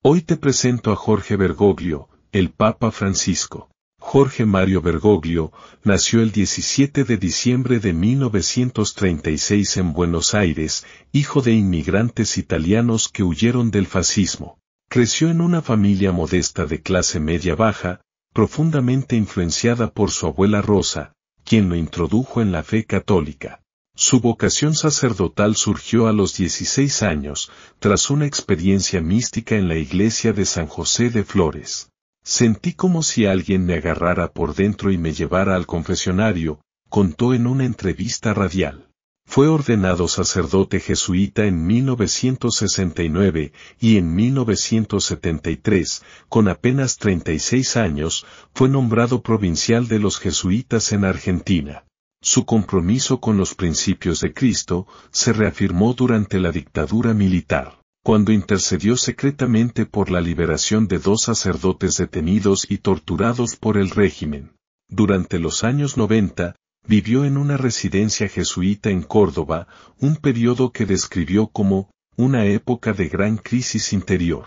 Hoy te presento a Jorge Bergoglio, el Papa Francisco. Jorge Mario Bergoglio nació el 17 de diciembre de 1936 en Buenos Aires, hijo de inmigrantes italianos que huyeron del fascismo. Creció en una familia modesta de clase media-baja, profundamente influenciada por su abuela Rosa, quien lo introdujo en la fe católica. Su vocación sacerdotal surgió a los 16 años, tras una experiencia mística en la iglesia de San José de Flores. Sentí como si alguien me agarrara por dentro y me llevara al confesionario, contó en una entrevista radial. Fue ordenado sacerdote jesuita en 1969 y en 1973, con apenas 36 años, fue nombrado provincial de los jesuitas en Argentina. Su compromiso con los principios de Cristo se reafirmó durante la dictadura militar, cuando intercedió secretamente por la liberación de 2 sacerdotes detenidos y torturados por el régimen. Durante los años 90, vivió en una residencia jesuita en Córdoba, un periodo que describió como una época de gran crisis interior.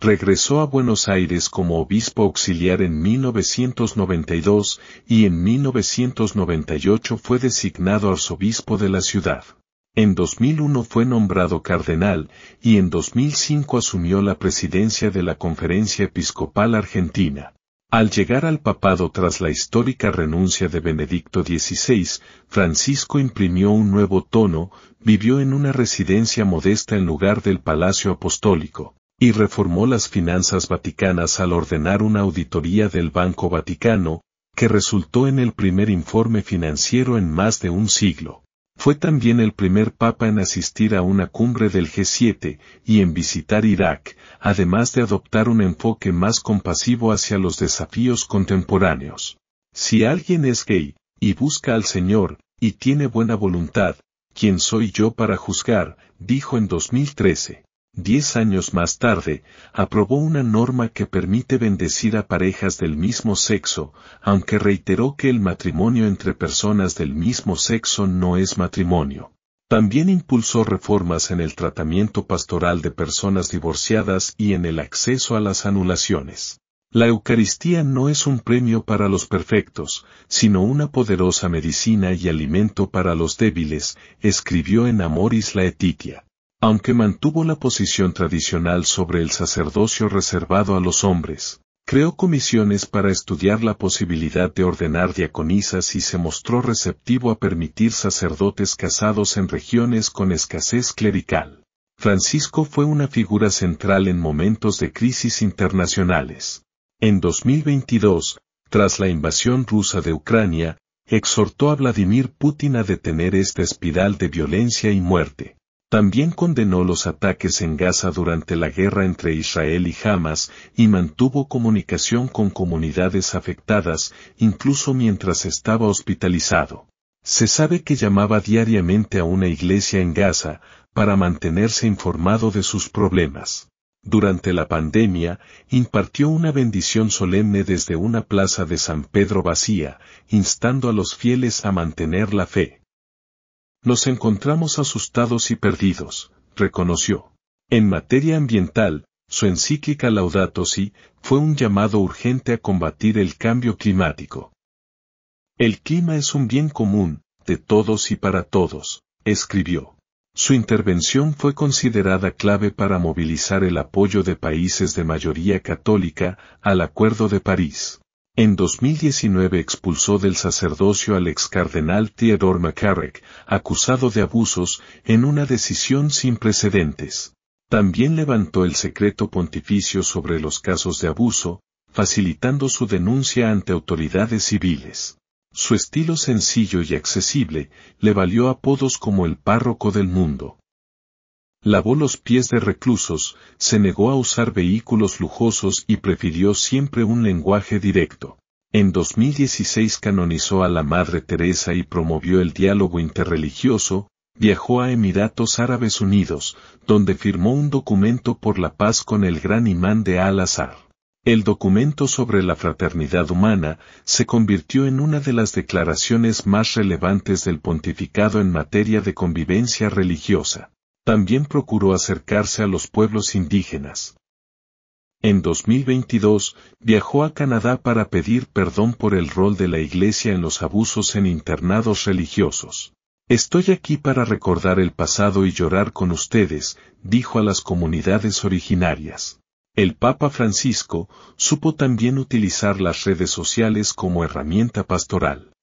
Regresó a Buenos Aires como obispo auxiliar en 1992 y en 1998 fue designado arzobispo de la ciudad. En 2001 fue nombrado cardenal y en 2005 asumió la presidencia de la Conferencia Episcopal Argentina. Al llegar al papado tras la histórica renuncia de Benedicto XVI, Francisco imprimió un nuevo tono, vivió en una residencia modesta en lugar del Palacio Apostólico, y reformó las finanzas vaticanas al ordenar una auditoría del Banco Vaticano, que resultó en el primer informe financiero en más de un siglo. Fue también el primer papa en asistir a una cumbre del G7 y en visitar Irak, además de adoptar un enfoque más compasivo hacia los desafíos contemporáneos. Si alguien es gay, y busca al Señor, y tiene buena voluntad, ¿quién soy yo para juzgar?, dijo en 2013. 10 años más tarde, aprobó una norma que permite bendecir a parejas del mismo sexo, aunque reiteró que el matrimonio entre personas del mismo sexo no es matrimonio. También impulsó reformas en el tratamiento pastoral de personas divorciadas y en el acceso a las anulaciones. La Eucaristía no es un premio para los perfectos, sino una poderosa medicina y alimento para los débiles, escribió en Amoris Laetitia. Aunque mantuvo la posición tradicional sobre el sacerdocio reservado a los hombres, creó comisiones para estudiar la posibilidad de ordenar diaconisas y se mostró receptivo a permitir sacerdotes casados en regiones con escasez clerical. Francisco fue una figura central en momentos de crisis internacionales. En 2022, tras la invasión rusa de Ucrania, exhortó a Vladimir Putin a detener esta espiral de violencia y muerte. También condenó los ataques en Gaza durante la guerra entre Israel y Hamas y mantuvo comunicación con comunidades afectadas, incluso mientras estaba hospitalizado. Se sabe que llamaba diariamente a una iglesia en Gaza para mantenerse informado de sus problemas. Durante la pandemia, impartió una bendición solemne desde una plaza de San Pedro vacía, instando a los fieles a mantener la fe. Nos encontramos asustados y perdidos, reconoció. En materia ambiental, su encíclica Laudato Si fue un llamado urgente a combatir el cambio climático. El clima es un bien común, de todos y para todos, escribió. Su intervención fue considerada clave para movilizar el apoyo de países de mayoría católica al Acuerdo de París. En 2019 expulsó del sacerdocio al excardenal Theodore McCarrick, acusado de abusos, en una decisión sin precedentes. También levantó el secreto pontificio sobre los casos de abuso, facilitando su denuncia ante autoridades civiles. Su estilo sencillo y accesible le valió apodos como el párroco del mundo. Lavó los pies de reclusos, se negó a usar vehículos lujosos y prefirió siempre un lenguaje directo. En 2016 canonizó a la Madre Teresa y promovió el diálogo interreligioso, viajó a Emiratos Árabes Unidos, donde firmó un documento por la paz con el gran imán de Al-Azhar. El documento sobre la fraternidad humana se convirtió en una de las declaraciones más relevantes del pontificado en materia de convivencia religiosa. También procuró acercarse a los pueblos indígenas. En 2022, viajó a Canadá para pedir perdón por el rol de la Iglesia en los abusos en internados religiosos. Estoy aquí para recordar el pasado y llorar con ustedes, dijo a las comunidades originarias. El Papa Francisco supo también utilizar las redes sociales como herramienta pastoral.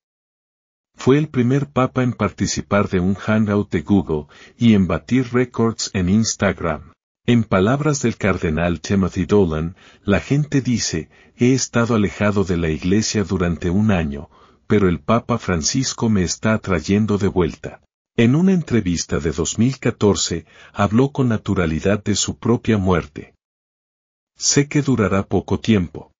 Fue el primer papa en participar de un hangout de Google y en batir récords en Instagram. En palabras del cardenal Timothy Dolan, la gente dice, he estado alejado de la Iglesia durante un año, pero el Papa Francisco me está atrayendo de vuelta. En una entrevista de 2014, habló con naturalidad de su propia muerte. Sé que durará poco tiempo.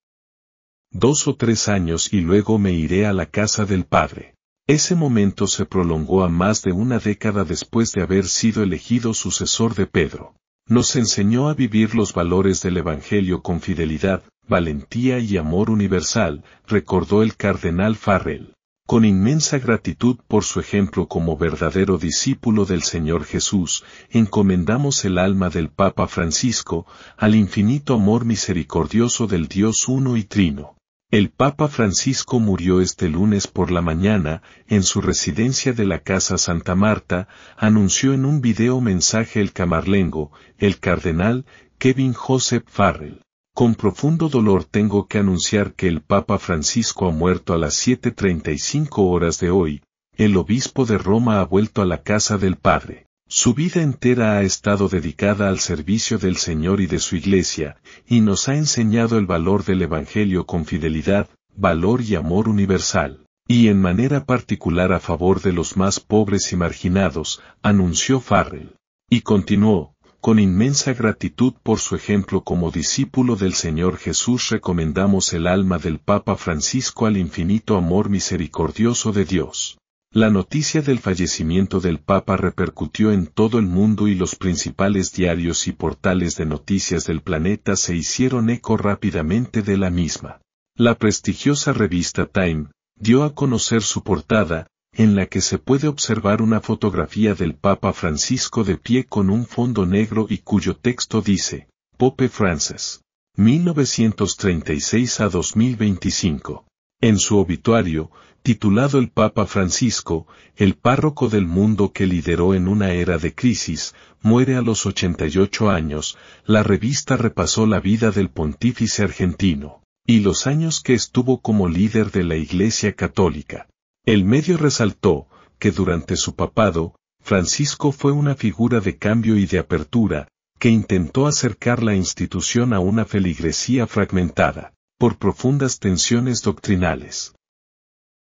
2 o 3 años y luego me iré a la casa del Padre. Ese momento se prolongó a más de una década después de haber sido elegido sucesor de Pedro. Nos enseñó a vivir los valores del Evangelio con fidelidad, valentía y amor universal, recordó el cardenal Farrell. Con inmensa gratitud por su ejemplo como verdadero discípulo del Señor Jesús, encomendamos el alma del Papa Francisco al infinito amor misericordioso del Dios uno y trino. El Papa Francisco murió este lunes por la mañana, en su residencia de la Casa Santa Marta, anunció en un video mensaje el camarlengo, el cardenal Kevin Joseph Farrell. Con profundo dolor tengo que anunciar que el Papa Francisco ha muerto a las 7:35 horas de hoy. El obispo de Roma ha vuelto a la casa del Padre. Su vida entera ha estado dedicada al servicio del Señor y de su Iglesia, y nos ha enseñado el valor del Evangelio con fidelidad, valor y amor universal, y en manera particular a favor de los más pobres y marginados, anunció Farrell. Y continuó, con inmensa gratitud por su ejemplo como discípulo del Señor Jesús recomendamos el alma del Papa Francisco al infinito amor misericordioso de Dios. La noticia del fallecimiento del Papa repercutió en todo el mundo y los principales diarios y portales de noticias del planeta se hicieron eco rápidamente de la misma. La prestigiosa revista Time dio a conocer su portada, en la que se puede observar una fotografía del Papa Francisco de pie con un fondo negro y cuyo texto dice, Pope Francis, 1936 a 2025. En su obituario, titulado El Papa Francisco, el párroco del mundo que lideró en una era de crisis, muere a los 88 años, la revista repasó la vida del pontífice argentino, y los años que estuvo como líder de la Iglesia Católica. El medio resaltó, que durante su papado, Francisco fue una figura de cambio y de apertura, que intentó acercar la institución a una feligresía fragmentada por profundas tensiones doctrinales.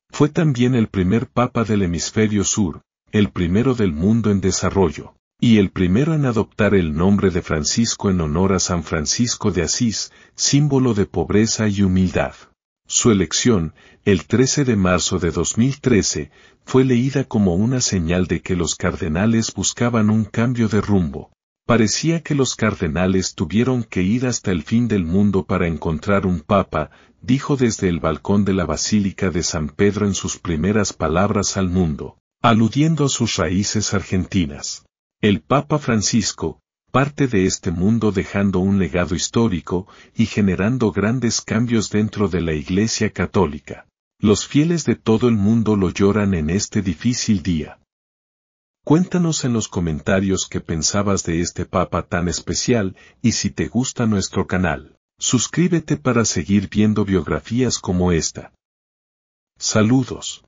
Fue también el primer papa del hemisferio sur, el primero del mundo en desarrollo, y el primero en adoptar el nombre de Francisco en honor a San Francisco de Asís, símbolo de pobreza y humildad. Su elección, el 13 de marzo de 2013, fue leída como una señal de que los cardenales buscaban un cambio de rumbo. Parecía que los cardenales tuvieron que ir hasta el fin del mundo para encontrar un papa, dijo desde el balcón de la Basílica de San Pedro en sus primeras palabras al mundo, aludiendo a sus raíces argentinas. El Papa Francisco, parte de este mundo dejando un legado histórico y generando grandes cambios dentro de la Iglesia Católica. Los fieles de todo el mundo lo lloran en este difícil día. Cuéntanos en los comentarios qué pensabas de este Papa tan especial y si te gusta nuestro canal, suscríbete para seguir viendo biografías como esta. Saludos.